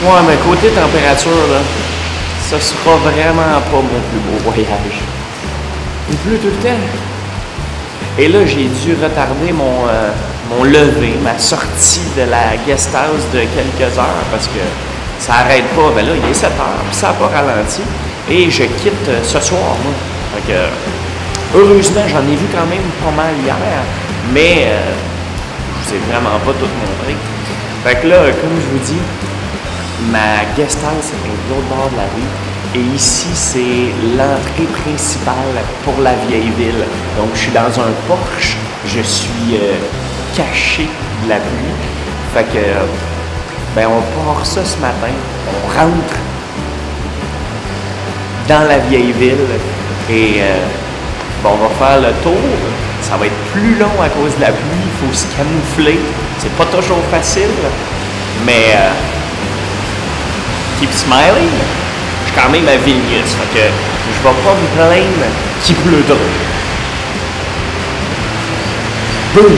Ouais, mais côté température, là, ça sera vraiment pas mon plus beau voyage. Il pleut tout le temps. Et là, j'ai dû retarder mon lever, ma sortie de la guest house de quelques heures parce que ça arrête pas. Ben là, il est 7 heures, puis ça n'a pas ralenti. Et je quitte ce soir, moi. Fait que, heureusement, j'en ai vu quand même pas mal hier, mais je vous ai vraiment pas tout montré. Fait que là, comme je vous dis, ma guest house est de l'autre bord de la rue. Et ici, c'est l'entrée principale pour la vieille ville. Donc, je suis dans un porche. Je suis caché de la pluie. Fait que, ben, on part ça ce matin. On rentre dans la vieille ville. Et, bon, on va faire le tour. Ça va être plus long à cause de la pluie. Il faut se camoufler. C'est pas toujours facile. Mais, keep smiling. Je suis quand même à Vilnius, fait que je vais pas me plaindre qu'il pleut trop. Boum!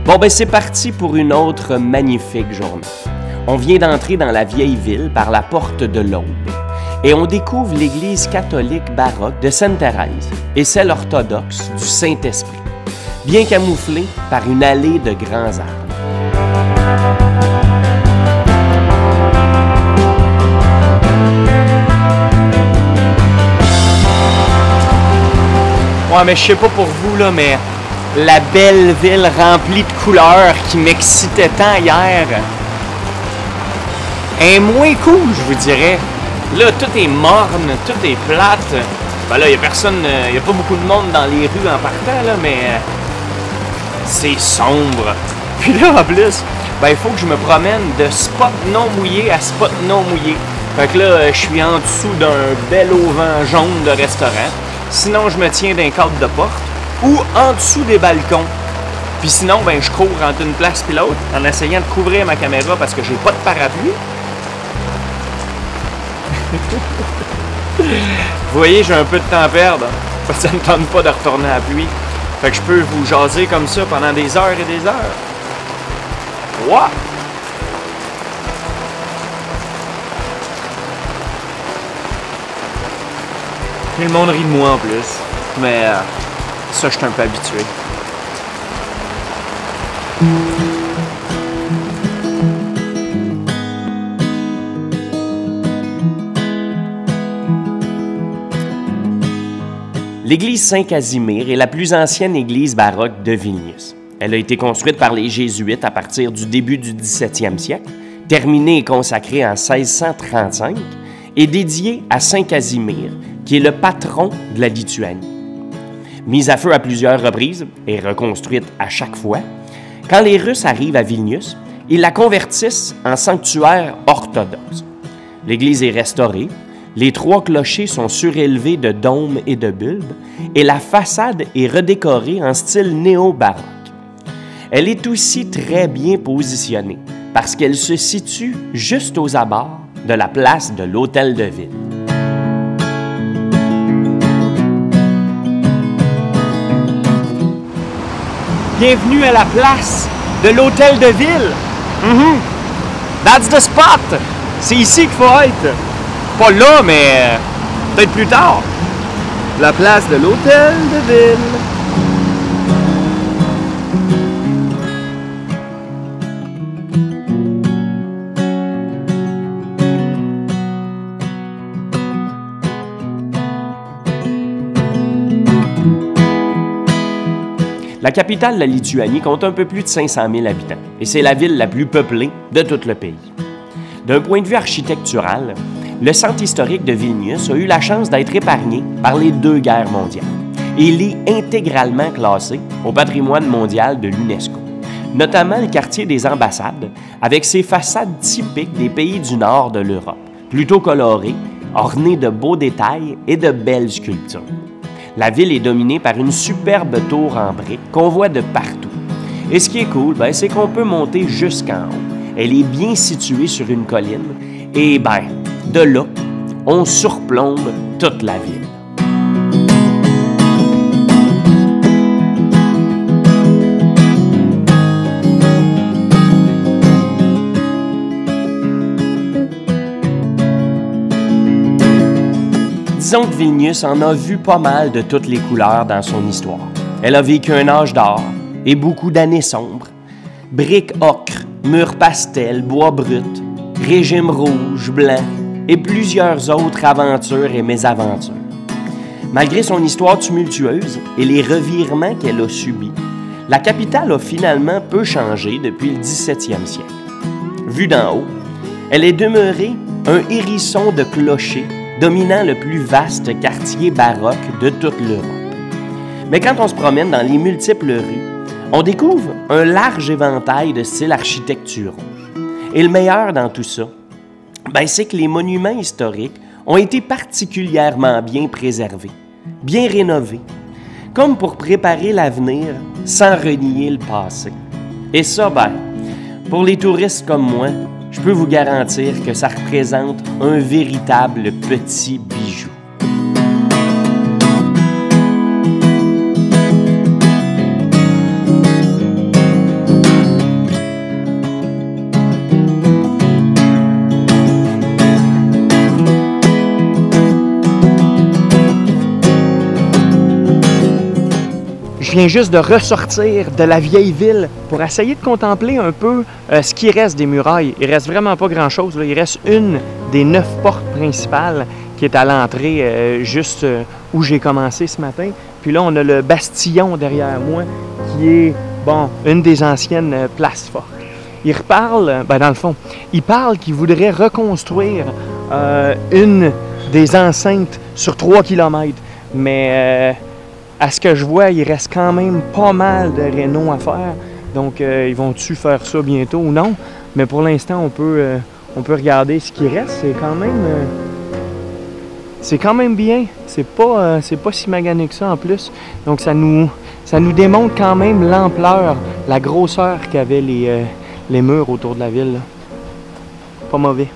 Bon, ben c'est parti pour une autre magnifique journée. On vient d'entrer dans la vieille ville par la porte de l'Aube et on découvre l'église catholique baroque de Sainte-Thérèse et celle orthodoxe du Saint-Esprit, bien camouflée par une allée de grands arbres. Ouais, mais je sais pas pour vous, là, mais la belle ville remplie de couleurs qui m'excitait tant hier est moins cool, je vous dirais. Là, tout est morne, tout est plate. Ben là, il n'y a personne, il n'y a pas beaucoup de monde dans les rues en partant, là, mais c'est sombre. Puis là, en plus, ben il faut que je me promène de spot non mouillé à spot non mouillé. Fait que là, je suis en dessous d'un bel auvent jaune de restaurant. Sinon, je me tiens d'un cadre de porte ou en dessous des balcons. Puis sinon, ben je cours entre une place et l'autre en essayant de couvrir ma caméra parce que j'ai pas de parapluie. Vous voyez, j'ai un peu de temps à perdre. Ça ne me tente pas de retourner à la pluie. Fait que je peux vous jaser comme ça pendant des heures et des heures. Wow! Puis le monde rit de moi en plus. Mais ça, je suis un peu habitué. L'église Saint-Casimir est la plus ancienne église baroque de Vilnius. Elle a été construite par les Jésuites à partir du début du 17e siècle, terminée et consacrée en 1635 et dédiée à Saint Casimir, qui est le patron de la Lituanie. Mise à feu à plusieurs reprises et reconstruite à chaque fois, quand les Russes arrivent à Vilnius, ils la convertissent en sanctuaire orthodoxe. L'église est restaurée, les 3 clochers sont surélevés de dômes et de bulbes, et la façade est redécorée en style néo-baroque. Elle est aussi très bien positionnée, parce qu'elle se situe juste aux abords de la place de l'Hôtel de Ville. Bienvenue à la place de l'Hôtel de Ville. That's the spot. C'est ici qu'il faut être. Pas là, mais peut-être plus tard. La place de l'Hôtel de Ville. La capitale de la Lituanie compte un peu plus de 500 000 habitants et c'est la ville la plus peuplée de tout le pays. D'un point de vue architectural, le centre historique de Vilnius a eu la chance d'être épargné par les 2 guerres mondiales et il est intégralement classé au patrimoine mondial de l'UNESCO, notamment le quartier des ambassades avec ses façades typiques des pays du nord de l'Europe, plutôt colorées, ornées de beaux détails et de belles sculptures. La ville est dominée par une superbe tour en briques qu'on voit de partout. Et ce qui est cool, ben, c'est qu'on peut monter jusqu'en haut. Elle est bien située sur une colline. Et ben, de là, on surplombe toute la ville. Disons que Vilnius en a vu pas mal de toutes les couleurs dans son histoire. Elle a vécu un âge d'or et beaucoup d'années sombres. Briques ocre, murs pastel, bois brut, régime rouge, blanc et plusieurs autres aventures et mésaventures. Malgré son histoire tumultueuse et les revirements qu'elle a subis, la capitale a finalement peu changé depuis le 17e siècle. Vue d'en haut, elle est demeurée un hérisson de clochers dominant le plus vaste quartier baroque de toute l'Europe. Mais quand on se promène dans les multiples rues, on découvre un large éventail de styles architecturaux. Et le meilleur dans tout ça, ben, c'est que les monuments historiques ont été particulièrement bien préservés, bien rénovés, comme pour préparer l'avenir sans renier le passé. Et ça, ben, pour les touristes comme moi, je peux vous garantir que ça représente un véritable petit bijou. Je viens juste de ressortir de la vieille ville pour essayer de contempler un peu ce qui reste des murailles. Il reste vraiment pas grand-chose. Il reste une des 9 portes principales qui est à l'entrée juste où j'ai commencé ce matin. Puis là, on a le Bastillon derrière moi qui est, bon, une des anciennes places fortes. Il reparle, ben dans le fond, il parle qu'il voudrait reconstruire une des enceintes sur 3 km. Mais à ce que je vois, il reste quand même pas mal de rénaux à faire. Donc, ils vont-tu faire ça bientôt ou non? Mais pour l'instant, on peut regarder ce qui reste. C'est quand même bien. C'est pas si magané que ça en plus. Donc, ça nous démontre quand même l'ampleur, la grosseur qu'avaient les murs autour de la ville, là. Pas mauvais.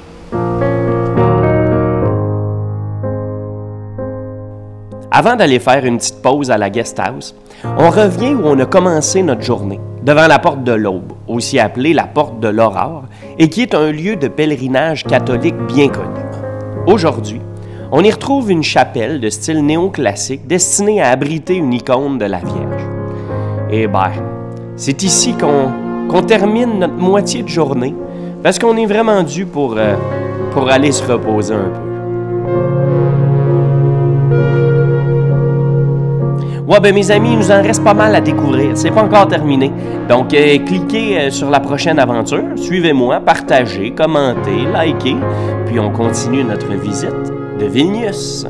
Avant d'aller faire une petite pause à la guest house, on revient où on a commencé notre journée, devant la porte de l'Aube, aussi appelée la porte de l'Aurore, et qui est un lieu de pèlerinage catholique bien connu. Aujourd'hui, on y retrouve une chapelle de style néoclassique destinée à abriter une icône de la Vierge. Et ben, c'est ici qu'on termine notre moitié de journée, parce qu'on est vraiment dû pour aller se reposer un peu. Ouais, ben mes amis, il nous en reste pas mal à découvrir. C'est pas encore terminé. Donc, cliquez sur la prochaine aventure. Suivez-moi, partagez, commentez, likez. Puis on continue notre visite de Vilnius.